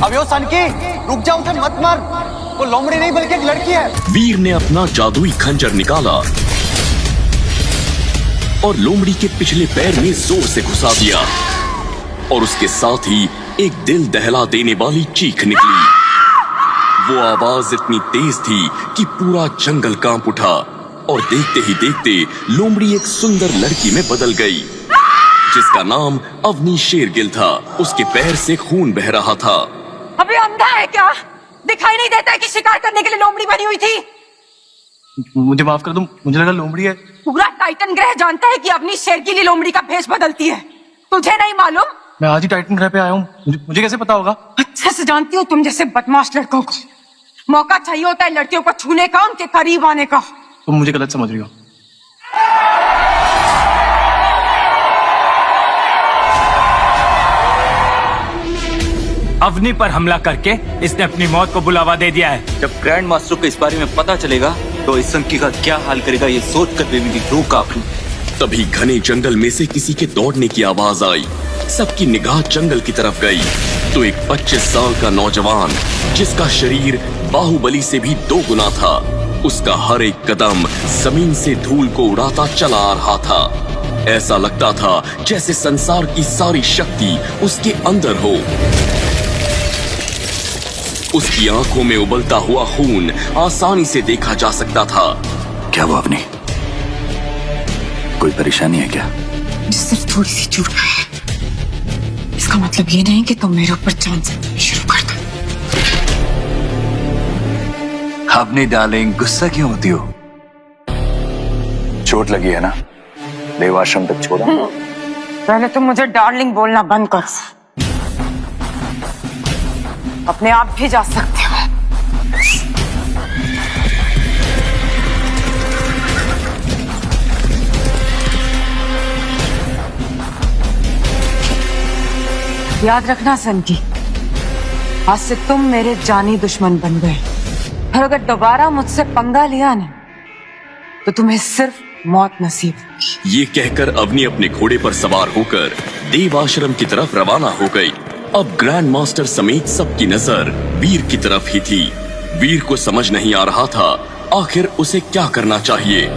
अब यो सनकी, रुक जा, उसे मत मार। वो लोमड़ी नहीं बल्कि एक लड़की है। वीर ने अपना जादुई खंजर निकाला और लोमड़ी के पिछले पैर में जोर से घुसा दिया और उसके साथ ही एक दिल दहला देने वाली चीख निकली। वो आवाज इतनी तेज थी कि पूरा जंगल कांप उठा और देखते ही देखते लोमड़ी एक सुंदर लड़की में बदल गई जिसका नाम अवनी शेरगिल था। उसके पैर से खून बह रहा था। अभी अंधा है क्या? दिखाई नहीं देता है कि शिकार करने के लिए लोमड़ी बनी हुई थी? मुझे माफ कर दो, मुझे लगा लोमड़ी है। पूरा टाइटन ग्रह जानता है कि अपनी शेरगिली लोमड़ी का भेष बदलती है। तुझे नहीं मालूम? मैं आज ही टाइटन ग्रह पे आया हूँ, मुझे कैसे पता होगा? अच्छे से जानती हूँ तुम जैसे बदमाश लड़कों को मौका चाहिए होता है लड़कियों को छूने का, उनके करीब आने का। तुम मुझे गलत समझ रही हो। अवनी पर हमला करके इसने अपनी मौत को बुलावा दे दिया है। जब ग्रैंड मास्टर को इस बारे में पता चलेगा तो इस संकी का क्या हाल करेगा, ये सोच कर भी मेरी रूह कांप रही। तभी घने जंगल में से किसी के दौड़ने की आवाज आई। सबकी निगाह जंगल की तरफ गई तो एक 25 साल का नौजवान जिसका शरीर बाहुबली से भी 2 गुना था, उसका हर एक कदम जमीन से धूल को उड़ाता चला आ रहा था। ऐसा लगता था जैसे संसार की सारी शक्ति उसके अंदर हो। उसकी आंखों में उबलता हुआ खून आसानी से देखा जा सकता था। क्या वो अवनी? कोई परेशानी है क्या? सिर्फ थोड़ी सी चोट है। इसका मतलब ये नहीं कि तुम मेरे ऊपर जान से शुरू कर दो। अवनी डार्लिंग, गुस्सा क्यों होती हो? चोट लगी है ना? देवाश्रम तक छोड़ा। पहले तुम मुझे डार्लिंग बोलना बंद करो। अपने आप भी जा सकते हो। याद रखना सनकी, आज से तुम मेरे जानी दुश्मन बन गए और अगर दोबारा मुझसे पंगा लिया ना तो तुम्हें सिर्फ मौत नसीब होगी। ये कहकर अवनी अपने घोड़े पर सवार होकर देव आश्रम की तरफ रवाना हो गई। अब ग्रैंड मास्टर समेत सबकी नजर वीर की तरफ ही थी। वीर को समझ नहीं आ रहा था आखिर उसे क्या करना चाहिए।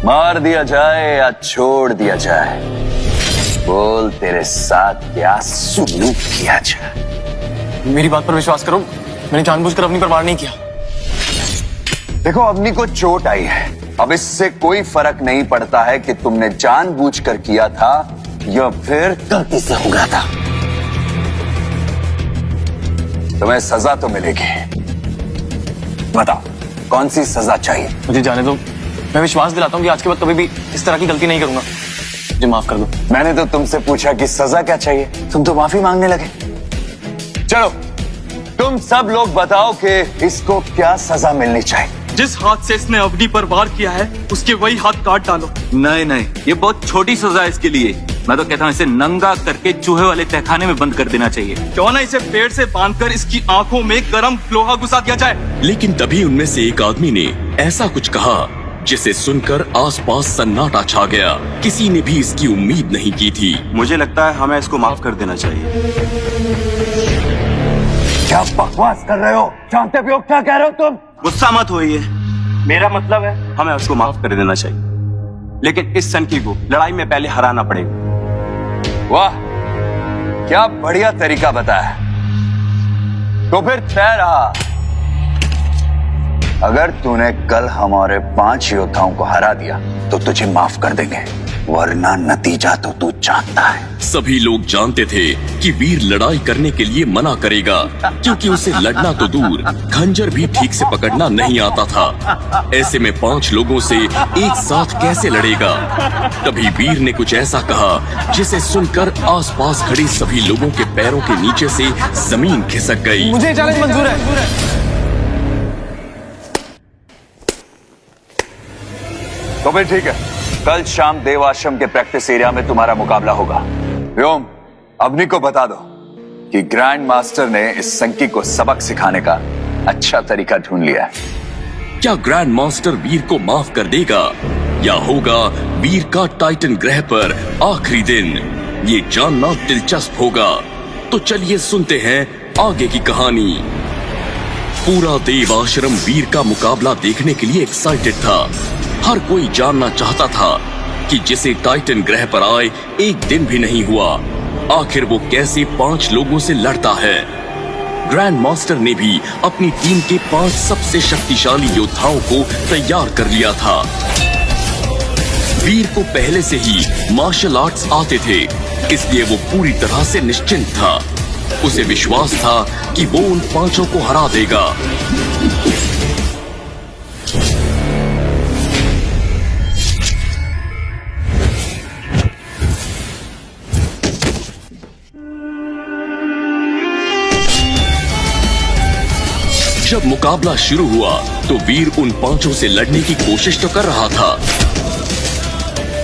मार दिया जाए या छोड़ दिया जाए, बोल तेरे साथ क्या सुलूक किया जाए। मेरी बात पर विश्वास करो, मैंने जानबूझकर अवनी पर वार नहीं किया। देखो, अवनी को चोट आई है। अब इससे कोई फर्क नहीं पड़ता है कि तुमने जानबूझकर किया था या फिर गलती से हो गया था। तुम्हें सजा तो मिलेगी। बताओ कौन सी सजा चाहिए? मुझे जाने दो, मैं विश्वास दिलाता हूँ कि आज के बाद कभी भी इस तरह की गलती नहीं करूंगा। मुझे माफ कर दो। मैंने तो तुमसे पूछा कि सजा क्या चाहिए, तुम तो माफी मांगने लगे। चलो तुम सब लोग बताओ कि इसको क्या सजा मिलनी चाहिए। जिस हाथ से इसने अवनी पर वार किया है उसके वही हाथ काट डालो। नहीं नहीं, ये बहुत छोटी सजा है इसके लिए। मैं तो कहता हूँ इसे नंगा करके चूहे वाले तहखाने में बंद कर देना चाहिए। क्यों ना इसे पेड़ से बांधकर इसकी आंखों में गरम लोहा घुसा दिया जाए। लेकिन तभी उनमें से एक आदमी ने ऐसा कुछ कहा जिसे सुनकर आसपास सन्नाटा छा गया। किसी ने भी इसकी उम्मीद नहीं की थी। मुझे लगता है हमें इसको माफ कर देना चाहिए। क्या बकवास कर रहे हो? जानते भी हो क्या कह रहे हो तुम? गुस्सा मत होइए, मेरा मतलब है हमें उसको माफ कर देना चाहिए, लेकिन इस सनकी को लड़ाई में पहले हराना पड़ेगा। वाह, क्या बढ़िया तरीका बताया। तो फिर तय रहा, अगर तूने कल हमारे 5 योद्धाओं को हरा दिया तो तुझे माफ कर देंगे, वरना नतीजा तो तू जानता है। सभी लोग जानते थे कि वीर लड़ाई करने के लिए मना करेगा क्योंकि उसे लड़ना तो दूर खंजर भी ठीक से पकड़ना नहीं आता था। ऐसे में 5 लोगों से एक साथ कैसे लड़ेगा? तभी वीर ने कुछ ऐसा कहा जिसे सुनकर आसपास खड़े सभी लोगों के पैरों के नीचे से जमीन खिसक गई। मुझे चैलेंज मंजूर है। तो फिर ठीक है, कल शाम देव आश्रम के प्रैक्टिस एरिया में तुम्हारा मुकाबला होगा। व्योम, अवनी को बता दो कि ग्रैंड मास्टर ने इस संकी को सबक सिखाने का अच्छा तरीका ढूंढ लिया है। क्या ग्रैंड मास्टर वीर को माफ कर देगा या होगा वीर का टाइटन ग्रह पर आखिरी दिन? ये जानना दिलचस्प होगा। तो चलिए सुनते हैं आगे की कहानी। पूरा देव आश्रम वीर का मुकाबला देखने के लिए एक्साइटेड था। हर कोई जानना चाहता था कि जिसे टाइटन ग्रह पर आए एक दिन भी नहीं हुआ, आखिर वो कैसे 5 लोगों से लड़ता है। ग्रैंड मास्टर ने भी अपनी टीम के 5 सबसे शक्तिशाली योद्धाओं को तैयार कर लिया था। वीर को पहले से ही मार्शल आर्ट्स आते थे, इसलिए वो पूरी तरह से निश्चिंत था। उसे विश्वास था कि वो उन 5 को हरा देगा। जब मुकाबला शुरू हुआ तो वीर उन 5 से लड़ने की कोशिश तो कर रहा था,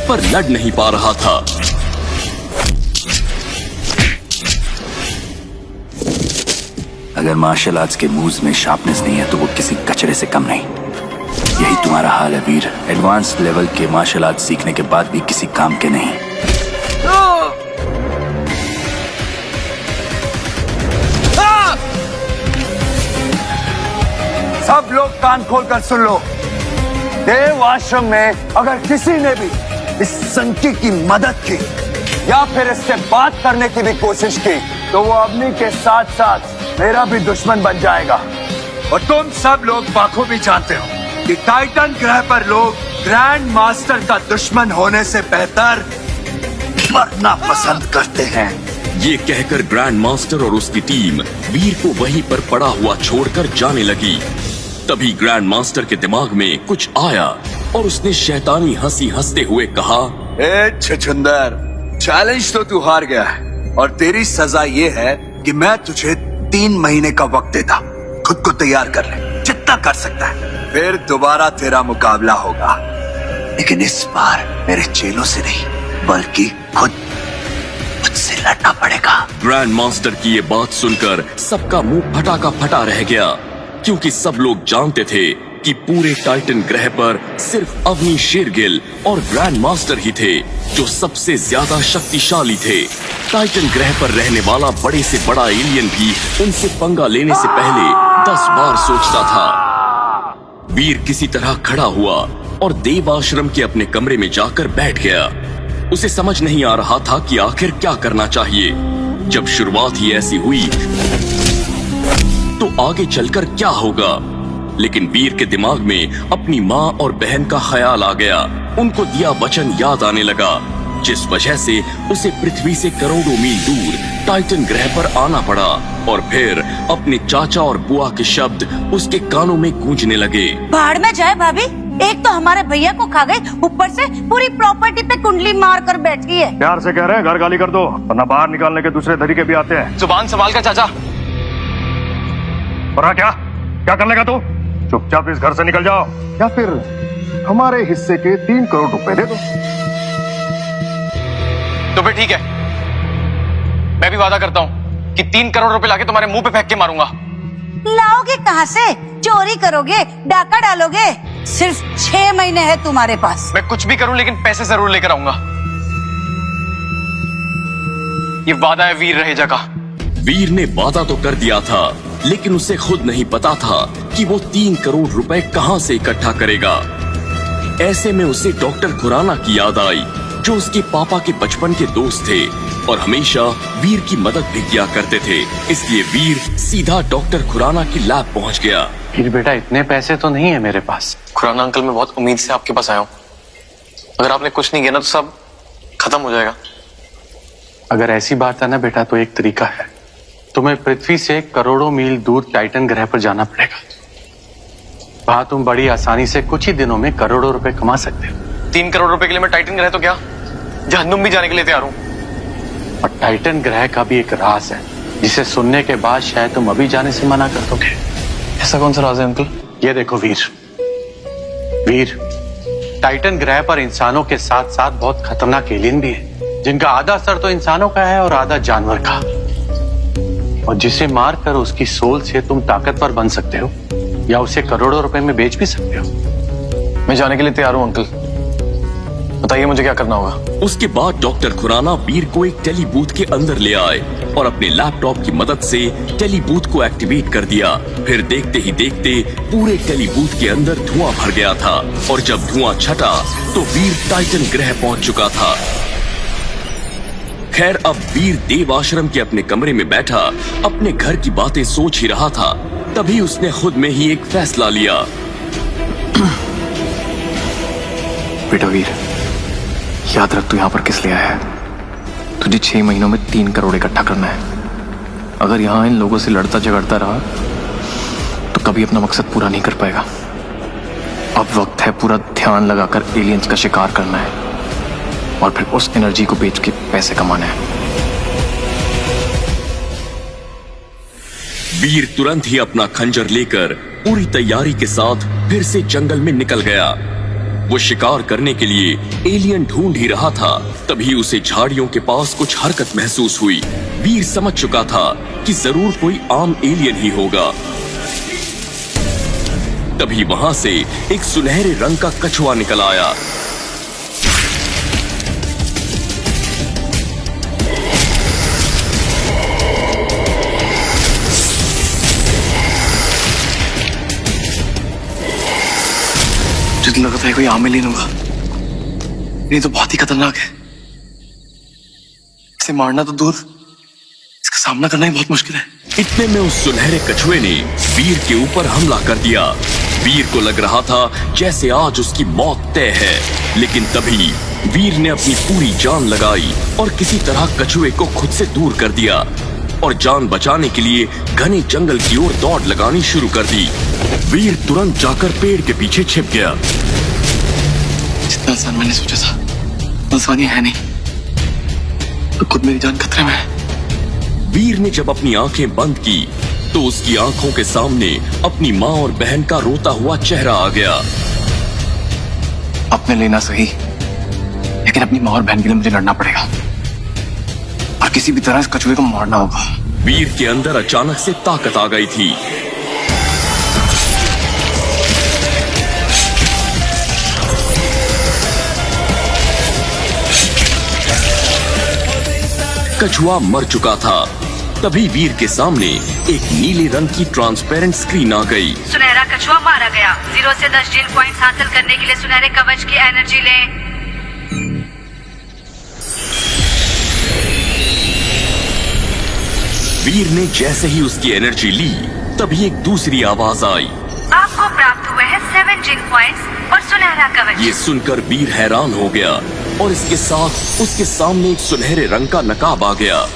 पर लड़ नहीं पा रहा था। अगर मार्शल आर्ट्स के मूव्स में शार्पनेस नहीं है तो वो किसी कचरे से कम नहीं। यही तुम्हारा हाल है वीर। एडवांस लेवल के मार्शल आर्ट्स सीखने के बाद भी किसी काम के नहीं। सब लोग कान खोलकर सुन लो। देव आश्रम में अगर किसी ने भी इस संकी की मदद की या फिर इससे बात करने की भी कोशिश की तो वो अग्नि के साथ साथ मेरा भी दुश्मन बन जाएगा। और तुम सब लोग बाखूबी जानते हो कि टाइटन ग्रह पर लोग ग्रैंड मास्टर का दुश्मन होने से बेहतर मरना पसंद करते हैं। ये कहकर ग्रैंड मास्टर और उसकी टीम वीर को वहीं पर पड़ा हुआ छोड़कर जाने लगी। तभी ग्रैंड मास्टर के दिमाग में कुछ आया और उसने शैतानी हंसी हंसते हुए कहा, ए छछुंदर, चैलेंज तो तू हार गया है और तेरी सजा ये है कि मैं तुझे 3 महीने का वक्त देता। खुद को तैयार कर ले, जितना कर सकता है, फिर दोबारा तेरा मुकाबला होगा। लेकिन इस बार मेरे चेलों से नहीं बल्कि खुद मुझसे लड़ना पड़ेगा। ग्रैंड मास्टर की ये बात सुनकर सबका मुंह फटा का फटा रह गया, क्योंकि सब लोग जानते थे कि पूरे टाइटन ग्रह पर सिर्फ अवनी शेरगिल और ग्रैंड मास्टर ही थे जो सबसे ज्यादा शक्तिशाली थे। टाइटन ग्रह पर रहने वाला बड़े से बड़ा एलियन भी उनसे पंगा लेने से पहले 10 बार सोचता था। वीर किसी तरह खड़ा हुआ और देव आश्रम के अपने कमरे में जाकर बैठ गया। उसे समझ नहीं आ रहा था कि आखिर क्या करना चाहिए। जब शुरुआत ही ऐसी हुई तो आगे चलकर क्या होगा। लेकिन वीर के दिमाग में अपनी माँ और बहन का ख्याल आ गया। उनको दिया वचन याद आने लगा, जिस वजह से उसे पृथ्वी से करोड़ों मील दूर टाइटन ग्रह पर आना पड़ा। और फिर अपने चाचा और बुआ के शब्द उसके कानों में गूंजने लगे। बाढ़ में जाए भाभी, एक तो हमारे भैया को खा गई, ऊपर से पूरी प्रॉपर्टी पे कुंडली मार कर बैठी है। प्यार से कह रहे हैं घर गाली कर दो, वरना बाहर निकालने के दूसरे तरीके भी आते हैं। जुबान संभाल कर चाचा। वरना क्या कर लेगा तू? चुपचाप इस घर से निकल जाओ या फिर हमारे हिस्से के 3 करोड़ रुपए दे दो। तो फिर ठीक है, मैं भी वादा करता हूँ कि 3 करोड़ रुपए लाके तुम्हारे मुंह पे फेंक के मारूंगा। लाओगे कहाँ से? चोरी करोगे, डाका डालोगे? सिर्फ 6 महीने है तुम्हारे पास। मैं कुछ भी करूं लेकिन पैसे जरूर लेकर आऊंगा। ये वादा है वीर रहेजा का। वीर ने वादा तो कर दिया था, लेकिन उसे खुद नहीं पता था कि वो 3 करोड़ रुपए कहां से इकट्ठा करेगा। ऐसे में उसे डॉक्टर खुराना की याद आई, जो उसके पापा के बचपन के दोस्त थे और हमेशा वीर की मदद भी किया करते थे। इसलिए वीर सीधा डॉक्टर खुराना की लैब पहुंच गया। फिर बेटा इतने पैसे तो नहीं है मेरे पास। खुराना अंकल, मैं बहुत उम्मीद से आपके पास आया हूँ। अगर आपने कुछ नहीं किया ना तो सब खत्म हो जाएगा। अगर ऐसी बात है ना बेटा, तो एक तरीका है। तुम्हें पृथ्वी से करोड़ों मील दूर टाइटन ग्रह पर जाना पड़ेगा। वहां तुम बड़ी आसानी से कुछ ही दिनों में करोड़ों रुपए कमा सकते हो। 3 करोड़ रुपए के लिए मैं टाइटन ग्रह तो क्या, जहन्नुम भी जाने के लिए तैयार हूँ। और टाइटन ग्रह का भी एक राज है, जिसे सुनने के बाद शायद तुम अभी जाने से मना कर दोगे। ऐसा कौन सा राज है अंकल? ये देखो वीर, टाइटन ग्रह पर इंसानों के साथ साथ बहुत खतरनाक एलियन भी है, जिनका आधा सर तो इंसानों का है और आधा जानवर का, और जिसे मारकर उसकी सोल से तुम ताकतवर बन सकते हो या उसे करोड़ों रुपए में बेच भी सकते हो। मैं जाने के लिए तैयार हूँ अंकल। बताइए मुझे क्या करना होगा। उसके बाद डॉक्टर खुराना वीर को एक टेली बूथ के अंदर ले आए और अपने लैपटॉप की मदद से टेली बूथ को एक्टिवेट कर दिया। फिर देखते ही देखते पूरे टेली बूथ के अंदर धुआं भर गया था और जब धुआं छटा तो वीर टाइटन ग्रह पहुंच चुका था। खैर अब वीर देव आश्रम के अपने कमरे में बैठा अपने घर की बातें सोच ही रहा था, तभी उसने खुद में ही एक फैसला लिया। बेटा वीर, याद रख तू यहाँ पर किस लिए आया है। तुझे 6 महीनों में 3 करोड़ इकट्ठा करना है। अगर यहाँ इन लोगों से लड़ता झगड़ता रहा तो कभी अपना मकसद पूरा नहीं कर पाएगा। अब वक्त है पूरा ध्यान लगाकर एलियंस का शिकार करना है और फिर उस एनर्जी को बेच के पैसे कमाना है। वीर तुरंत ही अपना खंजर लेकर पूरी तैयारी के साथ फिर से जंगल में निकल गया। वो शिकार करने के लिए एलियन ढूंढ ही रहा था, तभी उसे झाड़ियों के पास कुछ हरकत महसूस हुई। वीर समझ चुका था कि जरूर कोई आम एलियन ही होगा। तभी वहां से एक सुनहरे रंग का कछुआ निकल आया। मुझे लगा था कोई आम एलियन होगा, ये तो बहुत ही खतरनाक है। इसे मारना तो दूर, इसका सामना करना ही बहुत मुश्किल है। इतने में उस सुनहरे कछुए ने वीर के ऊपर हमला कर दिया। वीर को लग रहा था जैसे आज उसकी मौत तय है, लेकिन तभी वीर ने अपनी पूरी जान लगाई और किसी तरह कछुए को खुद से दूर कर दिया और जान बचाने के लिए घने जंगल की ओर दौड़ लगानी शुरू कर दी। वीर तुरंत जाकर पेड़ के पीछे छिप गया। जितना आसान मैंने सोचा था आसानी है नहीं, तो खुद मेरी जान खतरे में है। वीर ने जब अपनी आंखें बंद की तो उसकी आंखों के सामने अपनी माँ और बहन का रोता हुआ चेहरा आ गया। अपने लेना सही, लेकिन अपनी माँ और बहन के लिए मुझे लड़ना पड़ेगा और किसी भी तरह इस कछुए को मारना होगा। वीर के अंदर अचानक से ताकत आ गई थी। कछुआ मर चुका था। तभी वीर के सामने एक नीले रंग की ट्रांसपेरेंट स्क्रीन आ गई। सुनहरा कछुआ मारा गया। 0 से 10 जीन पॉइंट्स हासिल करने के लिए सुनहरे कवच की एनर्जी लें। वीर ने जैसे ही उसकी एनर्जी ली, तभी एक दूसरी आवाज आई। आपको प्राप्त हुए हैं 7 जीन पॉइंट्स और सुनहरा कवच। ये सुनकर वीर हैरान हो गया और इसके साथ उसके सामने एक सुनहरे रंग का नकाब आ गया।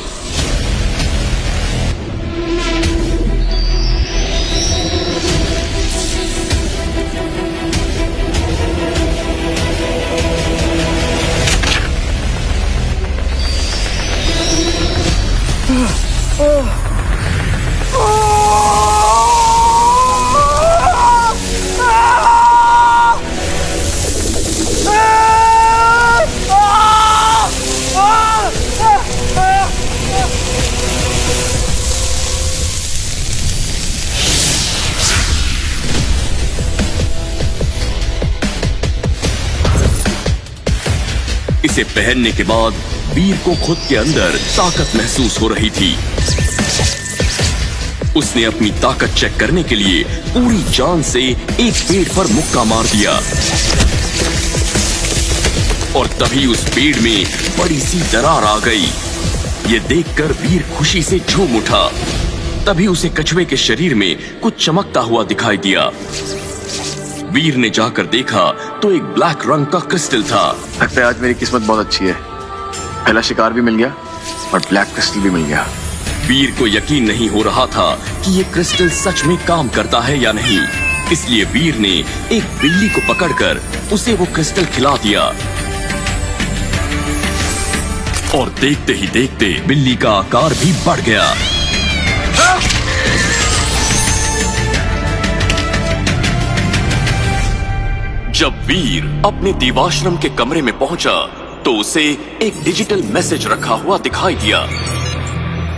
इसे पहनने के बाद वीर को खुद के अंदर ताकत महसूस हो रही थी। उसने अपनी ताकत चेक करने के लिए पूरी जान से एक पेड़ पर मुक्का मार दिया और तभी उस पेड़ में बड़ी सी दरार आ गई। ये देखकर वीर खुशी से झूम उठा। तभी उसे कछुए के शरीर में कुछ चमकता हुआ दिखाई दिया। वीर ने जाकर देखा तो एक ब्लैक रंग का क्रिस्टल था। लगता है आज मेरी किस्मत बहुत अच्छी है, पहला शिकार भी मिल गया और ब्लैक क्रिस्टल भी मिल गया। वीर को यकीन नहीं हो रहा था कि ये क्रिस्टल सच में काम करता है या नहीं, इसलिए वीर ने एक बिल्ली को पकड़कर उसे वो क्रिस्टल खिला दिया और देखते ही देखते बिल्ली का आकार भी बढ़ गया। जब वीर अपने देवाश्रम के कमरे में पहुंचा तो उसे एक डिजिटल मैसेज रखा हुआ दिखाई दिया।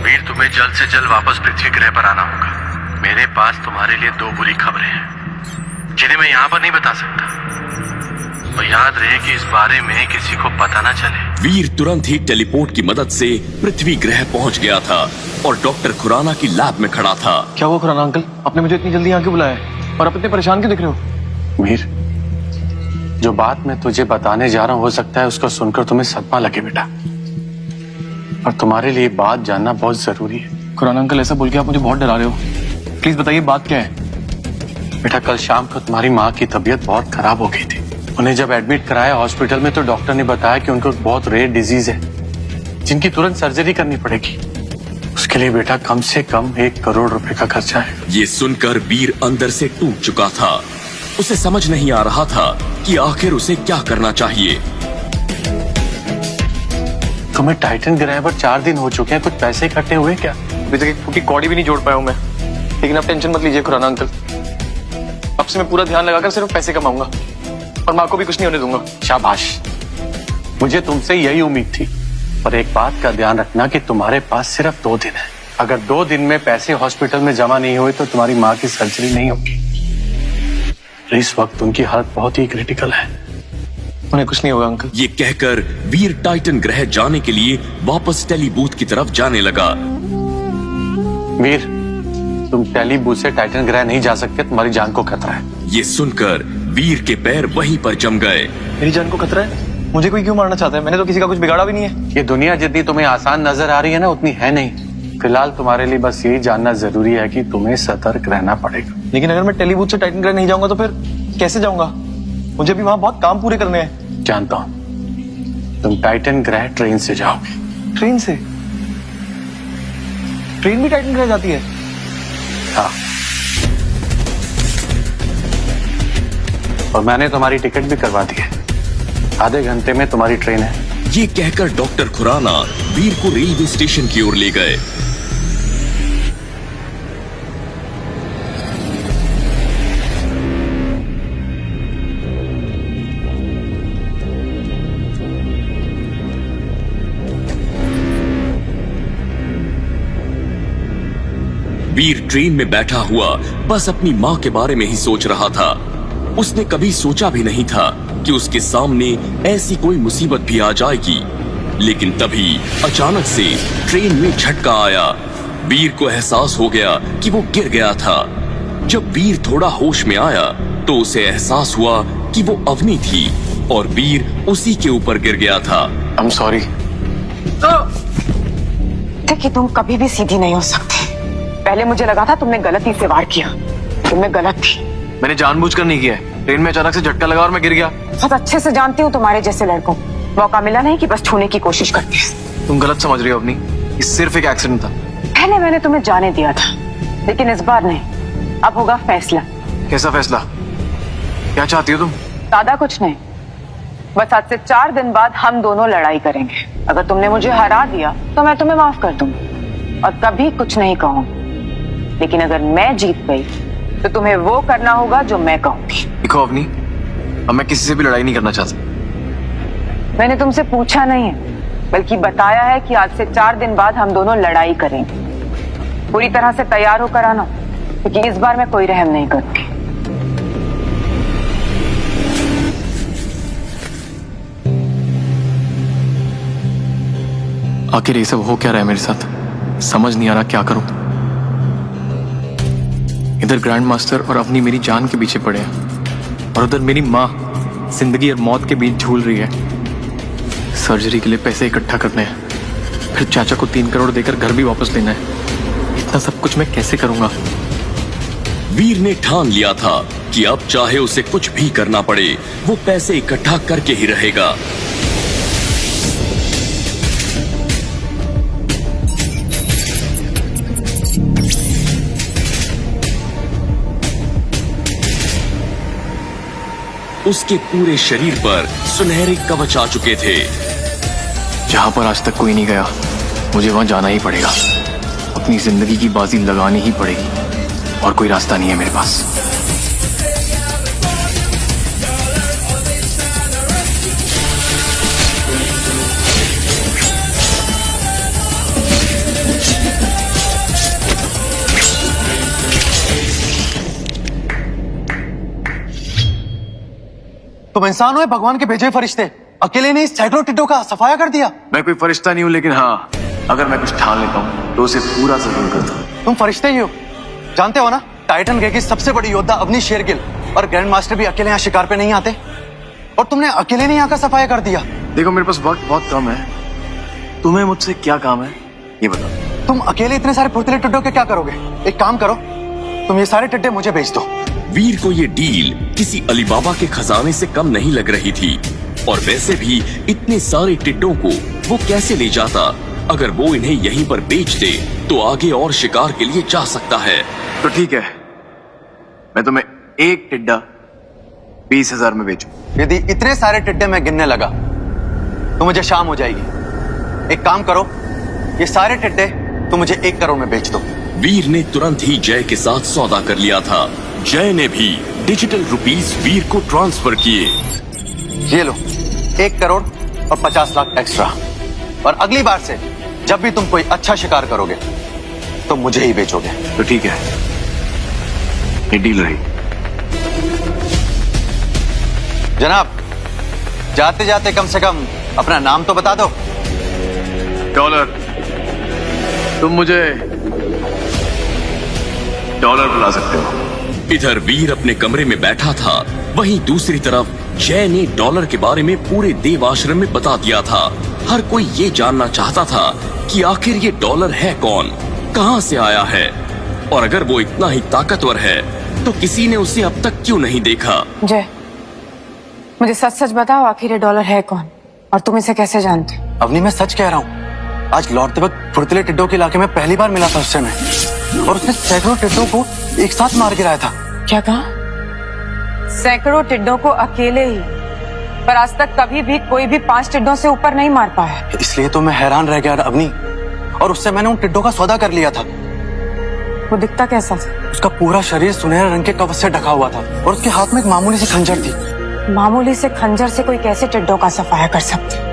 वीर, तुम्हें जल्द से जल्द वापस पृथ्वी ग्रह पर आना होगा। मेरे पास तुम्हारे लिए 2 बुरी खबरें हैं जिन्हें मैं यहाँ पर नहीं बता सकता। और याद रहे कि इस बारे में किसी को पता ना चले। वीर तुरंत ही टेलीपोर्ट की मदद से पृथ्वी ग्रह पहुंच गया था और डॉक्टर खुराना की लैब में खड़ा था। क्या हुआ खुराना अंकल, आपने मुझे इतनी जल्दी यहाँ क्यों बुलाया है और आप इतने परेशान क्यों दिख रहे हो? वीर, जो बात मैं तुझे बताने जा रहा हूँ हो सकता है उसको सुनकर तुम्हें सदमा लगे बेटा, और तुम्हारे लिए बात जानना बहुत जरूरी है। खुराना अंकल, ऐसा बोल के आप मुझे बहुत डरा रहे हो, प्लीज बताइए बात क्या है? बेटा, कल शाम को तुम्हारी माँ की तबीयत बहुत खराब हो गई थी। उन्हें जब एडमिट कराया हॉस्पिटल में तो डॉक्टर ने बताया कि उनको बहुत रेयर डिजीज है जिनकी तुरंत सर्जरी करनी पड़ेगी। उसके लिए बेटा कम से कम 1 करोड़ रुपए का खर्चा है। ये सुनकर वीर अंदर से टूट चुका था। उसे समझ नहीं आ रहा था कि आखिर उसे क्या करना चाहिए। तुम्हें टाइटन ग्रह पर 4 दिन हो चुके हैं, कुछ पैसे इकट्ठे हुए क्या? अभी तक एक फूटी कौड़ी भी नहीं जोड़ पाया हूँ मैं, लेकिन आप टेंशन मत लीजिए खुराना अंकल, अब से मैं पूरा ध्यान लगाकर सिर्फ पैसे कमाऊंगा और माँ को भी कुछ नहीं होने दूंगा। शाबाश, मुझे तुमसे यही उम्मीद थी। पर एक बात का ध्यान रखना कि तुम्हारे पास सिर्फ 2 दिन है। अगर 2 दिन में पैसे हॉस्पिटल में जमा नहीं हुए तो तुम्हारी माँ की सर्जरी नहीं होगी। इस वक्त उनकी हालत बहुत ही क्रिटिकल है। उन्हें कुछ नहीं होगा अंकल। ये कहकर वीर टाइटन ग्रह जाने के लिए वापस टेलीबूथ की तरफ जाने लगा। वीर, तुम टेलीबूथ से टाइटन ग्रह नहीं जा सकते, तुम्हारी जान को खतरा है। ये सुनकर वीर के पैर वहीं पर जम गए। मेरी जान को खतरा है? मुझे कोई क्यों मारना चाहता है? मैंने तो किसी का कुछ बिगाड़ा भी नहीं है। ये दुनिया जितनी तुम्हें आसान नजर आ रही है ना, उतनी है नहीं। फिलहाल तुम्हारे लिए बस यही जानना जरूरी है कि तुम्हें सतर्क रहना पड़ेगा। लेकिन अगर मैं टेलीबूथ से टाइटन ग्रह नहीं जाऊंगा तो फिर कैसे जाऊंगा? मुझे भी वहां बहुत काम पूरे करने हैं। जानता हूं, तुम टाइटन ग्रह ट्रेन से जाओगे। ट्रेन से? ट्रेन भी टाइटन ग्रह जाती है? हाँ, और मैंने तुम्हारी टिकट भी करवा दी है। आधे घंटे में तुम्हारी ट्रेन है। ये कहकर डॉक्टर खुराना वीर को रेलवे स्टेशन की ओर ले गए। वीर ट्रेन में बैठा हुआ बस अपनी मां के बारे में ही सोच रहा था। उसने कभी सोचा भी नहीं था कि उसके सामने ऐसी कोई मुसीबत भी आ जाएगी। लेकिन तभी अचानक से ट्रेन में झटका आया। वीर को एहसास हो गया कि वो गिर गया था। जब वीर थोड़ा होश में आया तो उसे एहसास हुआ कि वो अवनी थी और वीर उसी के ऊपर गिर गया था। I'm sorry। देखिए, तुम कभी भी सीधी नहीं हो सकते। पहले मुझे लगा था तुमने गलती से वार किया, तुमने गलत थी। मैंने जानबूझकर नहीं किया है। ट्रेन में अचानक से झटका लगा और मैं गिर गया। बहुत अच्छे से जानती हूँ तुम्हारे जैसे लड़कों मौका मिला नहीं कि बस छूने की कोशिश करते हैं। तुम गलत समझ रही हो अपनी, ये सिर्फ एक एक्सीडेंट था। पहले मैंने तुम्हें जाने दिया था, लेकिन इस बार नहीं। अब होगा फैसला। कैसा फैसला? क्या चाहती हो तुम? ज्यादा कुछ नहीं, बस आज से 4 दिन बाद हम दोनों लड़ाई करेंगे। अगर तुमने मुझे हरा दिया तो मैं तुम्हें माफ कर दूंगी और कभी कुछ नहीं कहूंगी। लेकिन अगर मैं जीत गई तो तुम्हें वो करना होगा जो मैं कहूंगी। देखो अवनी, अब मैं किसी से भी लड़ाई नहीं करना चाहता। मैंने तुमसे पूछा नहीं है, बल्कि बताया है कि आज से 4 दिन बाद हम दोनों लड़ाई करेंगे। पूरी तरह से तैयार होकर आना, क्योंकि इस बार मैं कोई रहम नहीं करूंगी। आखिर ये सब हो क्या रहा है मेरे साथ? समझ नहीं आ रहा क्या करूं। इधर ग्रैंड मास्टर और अवनी मेरी जान के पीछे पड़े हैं और उधर मेरी माँ जिंदगी और मौत के बीच झूल रही है। सर्जरी के लिए पैसे इकट्ठा करने हैं, फिर चाचा को 3 करोड़ देकर घर भी वापस लेना है। इतना सब कुछ मैं कैसे करूंगा? वीर ने ठान लिया था कि अब चाहे उसे कुछ भी करना पड़े, वो पैसे इकट्ठा करके ही रहेगा। उसके पूरे शरीर पर सुनहरे कवच आ चुके थे। जहां पर आज तक कोई नहीं गया, मुझे वहां जाना ही पड़ेगा। अपनी जिंदगी की बाजी लगानी ही पड़ेगी और कोई रास्ता नहीं है मेरे पास। तुम इंसान हो या भगवान के भेजे फरिश्ते? अकेले ने इस सैकड़ों टिड्डों का सफाया कर दिया। मैं कोई फरिश्ता नहीं हूं, लेकिन हाँ, अगर मैं कुछ ठान लेता हूं तो उसे पूरा जरूर करता हूं। तुम फरिश्ते ही हो। जानते हो ना, टाइटन ग्रे की सबसे बड़ी योद्धा अवनी शेरगिल और ग्रैंड मास्टर भी अकेले यहाँ शिकार पे नहीं आते, और तुमने अकेले ने यहाँ का सफाया कर दिया। देखो, मेरे पास वक्त बहुत कम है। तुम्हें मुझसे क्या काम है ये बताओ। तुम अकेले इतने सारे फुर्तीले टिड्डों के क्या करोगे? एक काम करो, तुम ये सारे टिड्डे मुझे बेच दो। वीर को ये डील किसी अलीबाबा के खजाने से कम नहीं लग रही थी, और वैसे भी इतने सारे टिड्डों को वो कैसे ले जाता? अगर वो इन्हें यहीं पर बेच दे तो आगे और शिकार के लिए जा सकता है। तो ठीक है, मैं तुम्हें एक टिड्डा 20,000 में बेचूं। यदि इतने सारे टिड्डे मैं गिनने लगा तो मुझे शाम हो जाएगी। एक काम करो, ये सारे टिड्डे तुम मुझे 1 करोड़ में बेच दो। वीर ने तुरंत ही जय के साथ सौदा कर लिया था। जय ने भी डिजिटल रुपीस वीर को ट्रांसफर किए। ये लो, 1 करोड़ और 50 लाख एक्स्ट्रा। और अगली बार से जब भी तुम कोई अच्छा शिकार करोगे तो मुझे ही बेचोगे। तो ठीक है, ये डील रही। जनाब, जाते जाते कम से कम अपना नाम तो बता दो। डॉलर, तुम मुझे डॉलर बुला सकते हो। इधर वीर अपने कमरे में बैठा था, वहीं दूसरी तरफ जय ने डॉलर के बारे में पूरे देव आश्रम में बता दिया था। हर कोई ये जानना चाहता था कि आखिर ये डॉलर है कौन, कहां से आया है, और अगर वो इतना ही ताकतवर है तो किसी ने उसे अब तक क्यों नहीं देखा? जय, मुझे सच सच बताओ, आखिर ये डॉलर है कौन और तुम इसे कैसे जानते हो? अवनी, मैं सच कह रहा हूँ। आज लौटते वक्त फुर्तीले टिड्डों के इलाके में पहली बार मिला था उससे मैं, और उसने सैकड़ों टिड्डों को एक साथ मार गिराया था। क्या कहा? सैकड़ों टिड्डों को अकेले ही? पर आज तक कभी भी कोई भी 5 टिड्डों से ऊपर नहीं मार पाया। इसलिए तो मैं हैरान रह गया अवनी, और उससे मैंने उन टिड्डों का सौदा कर लिया था। वो दिखता कैसा था? उसका पूरा शरीर सुनहरे रंग के कवच से ढका हुआ था, और उसके हाथ में एक मामूली सी खंजर थी। मामूली से खंजर से कोई कैसे टिड्डों का सफाया कर सकते?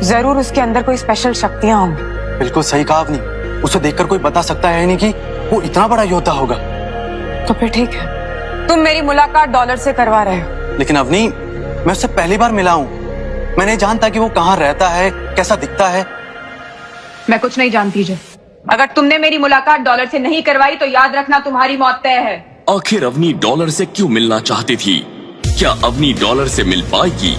जरूर उसके अंदर कोई स्पेशल शक्तियां होंगी। बिल्कुल सही कहा अवनी, उसे देखकर कोई बता सकता है नहीं कि वो इतना बड़ा योद्धा होगा। तो फिर ठीक है, तुम मेरी मुलाकात डॉलर से करवा रहे हो। लेकिन अवनी, मैं उससे पहली बार मिला हूँ। मैं नहीं जानता कि वो कहाँ रहता है, कैसा दिखता है। मैं कुछ नहीं जानती जय। अगर तुमने मेरी मुलाकात डॉलर से नहीं करवाई तो याद रखना, तुम्हारी मौत तय है। आखिर अवनी डॉलर से क्यों मिलना चाहती थी? क्या अवनी डॉलर से मिल पाएगी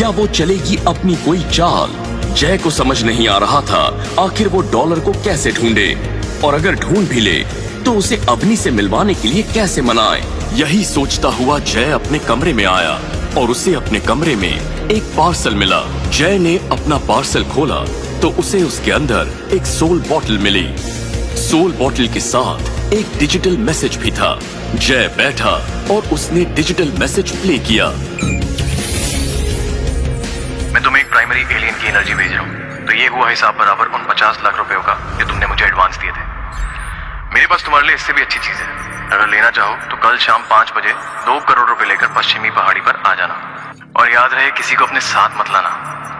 या वो चलेगी अपनी कोई चाल? जय को समझ नहीं आ रहा था आखिर वो डॉलर को कैसे ढूंढे, और अगर ढूंढ भी ले तो उसे अवनी से मिलवाने के लिए कैसे मनाए। यही सोचता हुआ जय अपने कमरे में आया, और उसे अपने कमरे में एक पार्सल मिला। जय ने अपना पार्सल खोला तो उसे उसके अंदर एक सोल बॉटल मिली। सोल बॉटल के साथ एक डिजिटल मैसेज भी था। जय बैठा और उसने डिजिटल मैसेज प्ले किया। मैं तुम्हें एक प्राइमरी एलियन की एनर्जी भेज रहा हूँ, तो ये हुआ हिसाब बराबर उन 50 लाख रुपयों का जो तुमने मुझे एडवांस दिए थे। मेरे पास तुम्हारे लिए इससे भी अच्छी चीज है। अगर लेना चाहो तो कल शाम 5 बजे 2 करोड़ रुपए लेकर पश्चिमी पहाड़ी पर आ जाना, और याद रहे किसी को अपने साथ मत लाना,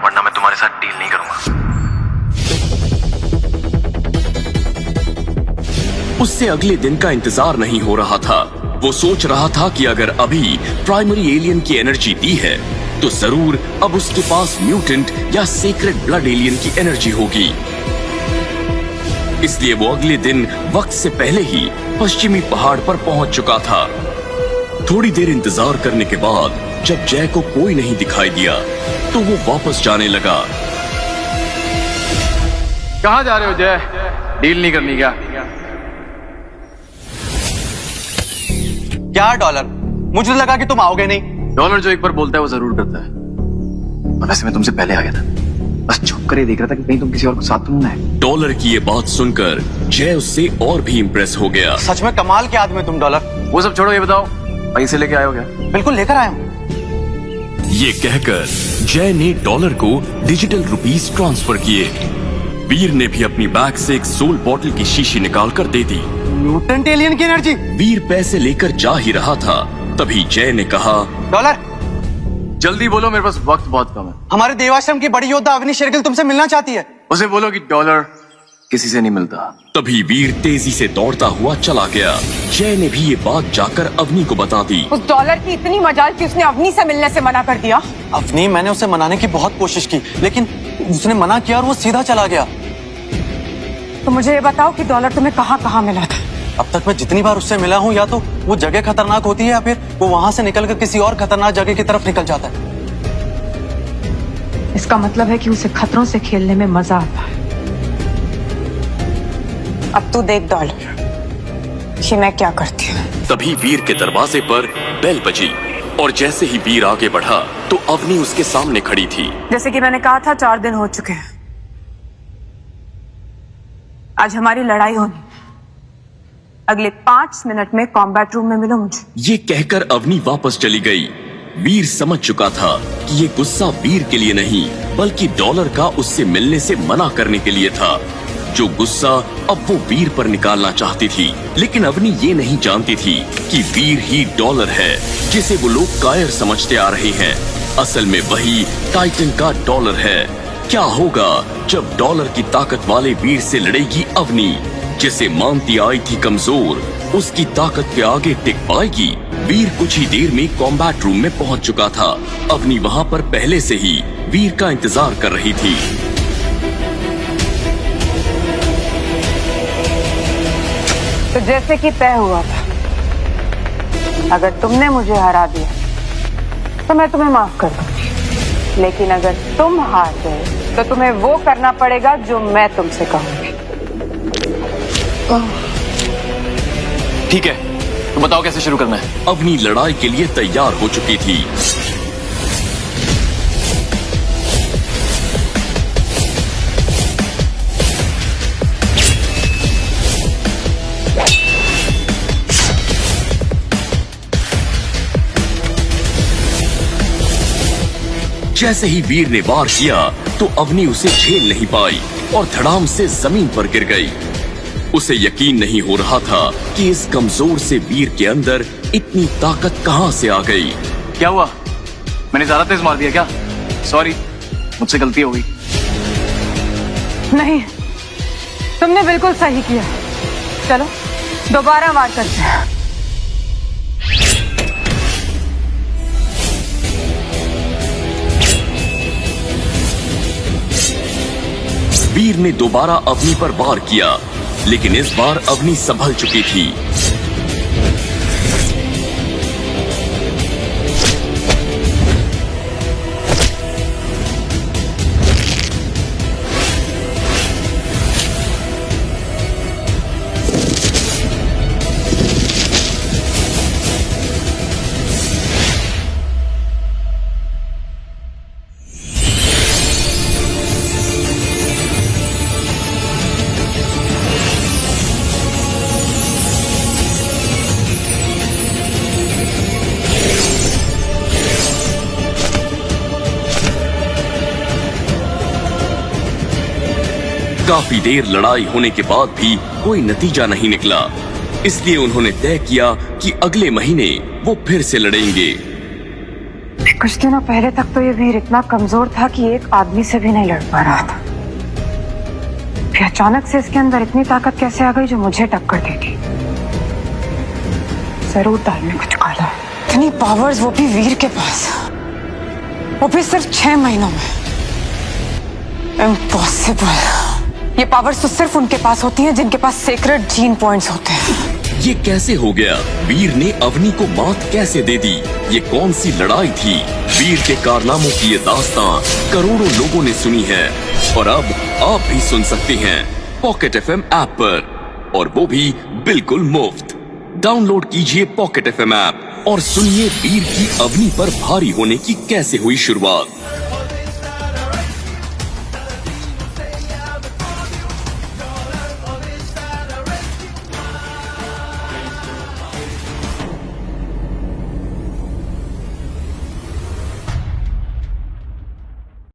वरना मैं तुम्हारे साथ डील नहीं करूंगा। उससे अगले दिन का इंतजार नहीं हो रहा था। वो सोच रहा था कि अगर अभी प्राइमरी एलियन की एनर्जी दी है तो जरूर अब उसके पास म्यूटेंट या सीक्रेट ब्लड एलियन की एनर्जी होगी। इसलिए वो अगले दिन वक्त से पहले ही पश्चिमी पहाड़ पर पहुंच चुका था। थोड़ी देर इंतजार करने के बाद जब जय को कोई नहीं दिखाई दिया तो वो वापस जाने लगा। कहाँ जा रहे हो जय? डील नहीं करनी क्या? क्या डॉलर? मुझे लगा कि तुम आओगे नहीं। डॉलर जो एक बार बोलता है वो जरूर करता है। और वैसे मैं तुमसे पहले आ गया था, बस छुप कर ही देख रहा था कि कहीं तुम किसी और को साथ तुम ना है। डॉलर की ये बात सुनकर जय उससे और भी इंप्रेस हो गया। सच में कमाल के आदमी तुम डॉलर। वो सब छोड़ो, ये बताओ पैसे लेके आए हो क्या? बिल्कुल लेकर आया हूँ। ये कहकर जय ने डॉलर को डिजिटल रुपीस ट्रांसफर किए। वीर ने भी अपनी बैग से एक सोल बॉटल की शीशी निकालकर दे दी। म्यूटेंट एलियन की एनर्जी। वीर पैसे लेकर जा ही रहा था, तभी जय ने कहा, डॉलर जल्दी बोलो, मेरे पास वक्त बहुत कम है। हमारे देवाश्रम की बड़ी योद्धा अवनी शेरगिल तुमसे मिलना चाहती है। उसे बोलो कि डॉलर किसी से नहीं मिलता। तभी वीर तेजी से दौड़ता हुआ चला गया। जय ने भी ये बात जाकर अवनी को बता दी। उस डॉलर की इतनी मजाल कि उसने अवनी से मिलने से मना कर दिया। अवनी, मैंने उसे मनाने की बहुत कोशिश की, लेकिन उसने मना किया और वो सीधा चला गया। तो मुझे ये बताओ कि डॉलर तुम्हें कहाँ कहाँ मिला था? अब तक मैं जितनी बार उससे मिला हूँ, या तो वो जगह खतरनाक होती है या फिर वो वहां से निकलकर किसी और खतरनाक जगह की तरफ निकल जाता है। इसका मतलब है कि उसे खतरों से खेलने में मजा आता है। अब तू देख डॉलर कि मैं क्या करती हूँ। तभी वीर के दरवाजे पर बेल बजी और जैसे ही वीर आगे बढ़ा तो अवनी उसके सामने खड़ी थी। जैसे कि मैंने कहा था 4 दिन हो चुके हैं। आज हमारी लड़ाई होनी। अगले 5 मिनट में कॉम्बैट रूम में मिलो मुझे। ये कहकर अवनी वापस चली गई। वीर समझ चुका था कि ये गुस्सा वीर के लिए नहीं बल्कि डॉलर का उससे मिलने से मना करने के लिए था। जो गुस्सा अब वो वीर पर निकालना चाहती थी, लेकिन अवनी ये नहीं जानती थी कि वीर ही डॉलर है जिसे वो लोग कायर समझते आ रहे हैं। असल में वही टाइटन का डॉलर है। क्या होगा जब डॉलर की ताकत वाले वीर से लड़ेगी अवनी, जिसे मानती आई थी कमजोर, उसकी ताकत के आगे टिक पाएगी? वीर कुछ ही देर में कॉम्बैट रूम में पहुंच चुका था। अवनी वहां पर पहले से ही वीर का इंतजार कर रही थी। तो जैसे कि तय हुआ था, अगर तुमने मुझे हरा दिया तो मैं तुम्हें माफ कर दूंगी, लेकिन अगर तुम हार गए तो तुम्हें वो करना पड़ेगा जो मैं तुमसे कहूंगी। ठीक है, तो बताओ कैसे शुरू करना है। अवनी लड़ाई के लिए तैयार हो चुकी थी। जैसे ही वीर ने वार किया तो अवनी उसे झेल नहीं पाई और धड़ाम से जमीन पर गिर गई। उसे यकीन नहीं हो रहा था कि इस कमजोर से वीर के अंदर इतनी ताकत कहां से आ गई। क्या हुआ? मैंने ज्यादा तेज मार दिया क्या? सॉरी, मुझसे गलती हो गई। नहीं, तुमने बिल्कुल सही किया। चलो दोबारा वार करते हैं। वीर ने दोबारा अवनी पर वार किया, लेकिन इस बार अवनी संभल चुकी थी। काफी देर लड़ाई होने के बाद भी कोई नतीजा नहीं निकला, इसलिए उन्होंने तय किया कि अगले महीने वो फिर से लड़ेंगे। कुछ दिनों पहले तक तो ये वीर इतना कमजोर था कि एक आदमी से भी नहीं लड़ पा रहा था। फिर अचानक से इसके अंदर इतनी ताकत कैसे आ गई जो मुझे टक्कर देती? जरूर दाल में कुछ काला है। इतनी पावर्स, वो भी वीर के पास, वो भी सिर्फ 6 महीनों में। इम्पॉसिबल। ये पावर्स तो सिर्फ उनके पास होती हैं जिनके पास सीक्रेट जीन पॉइंट्स होते हैं। ये कैसे हो गया? वीर ने अवनी को मात कैसे दे दी? ये कौन सी लड़ाई थी? वीर के कारनामों की ये दास्तां करोड़ों लोगों ने सुनी है और अब आप भी सुन सकते हैं पॉकेट FM ऐप पर, और वो भी बिल्कुल मुफ्त। डाउनलोड कीजिए पॉकेट FM ऐप और सुनिए वीर की अवनी पर भारी होने की कैसे हुई शुरुआत।